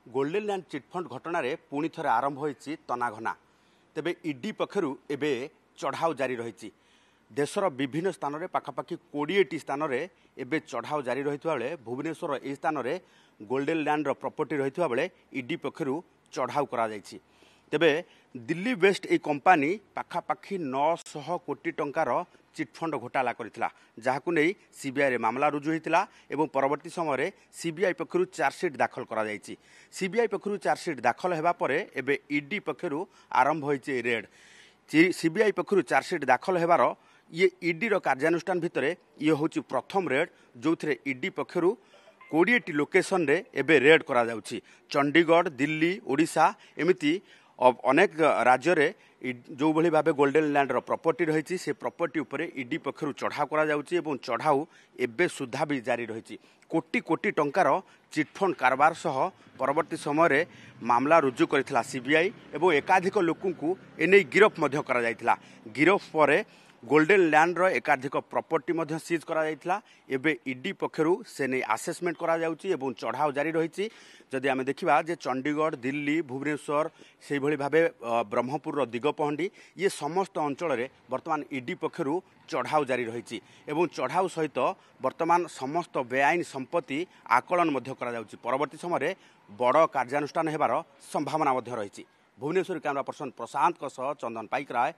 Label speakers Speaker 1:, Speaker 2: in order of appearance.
Speaker 1: Golden land chit fund घटना पुणी थे आरंभ होती तनाघना तेबे ईडी पक्षरु एबे चढ़ाऊ जारी रही। देशर विभिन्न स्थान में पाखापाखि 20टी स्थान में एबे चढ़ाऊ जारी रही बेले भुवनेश्वर ए स्थान में गोल्डन लैंड प्रॉपर्टी रही बेले ईडी पक्षरु चढ़ाऊ करा जायछि। तेबे दिल्ली वेस्ट ए कंपानी पाखापाखि 900 कोटी टंकार चिटफंड घोटाला करथिला, जाहाकु नै सीबीआई रे मामला रुजु होइतिला एवं परवर्ती समय सीबीआई पक्षरु चार्जशीट दाखल करा जायछि। सीबीआई पक्षरु चार्जशीट दाखल हेबा परे एबे ईडी पक्षरु आरंभ होइछि रेड। सीबीआई पक्षरु चार्जशीट दाखल हेबार ये ईडी रो कार्यानुष्ठान भितरे ये होछि प्रथम रेड, जो थरे ईडी पक्षरु 20टी लोकेशन रे एबे रेड करा जाउछि। चंडीगढ़, दिल्ली, ओडिशा एमिति अनेक राज्य रे जो भली भाबे गोल्डन लैंड रो प्रॉपर्टी रही से प्रॉपर्टी उपरे ईडी पक्षरु चढ़ाऊ करा जाउछि एवं चढ़ाऊ एबे सुधा भी जारी रही। कोटी कोटी टंकार चिटफंड कारबार सह परवर्ती समय मामला रुजु करथिला सीबीआई एवं एकाधिक लोकंकु एने गिरफ मध्य करा जायतिला। गिरफ परे गोल्डन लैंड रो एकाधिक प्रॉपर्टी मध्य सीज करा जायतिला। एबे ईडी पक्षरु से नै असेसमेंट करा जाउछि एवं चढ़ाऊ जारी रही। जदि आमे देखिबा जे चंडीगढ़, दिल्ली, भुवनेश्वर से भली भाबे ब्रह्मपुर रो दिगपहंडी ये समस्त अंचल रे वर्तमान ईडी पक्षरु चढ़ाऊ जारी रही एवं चढ़ाऊ सहित वर्तमान समस्त बेआईन संपत्ति आकलन मध्य करा जाउछि। परवर्ती समय बड़ कार्यानुष्ठान हेबार संभावना मध्य रही। भुवनेश्वर कैमरा पर्सन प्रशांत सह चंदन पाइक राय।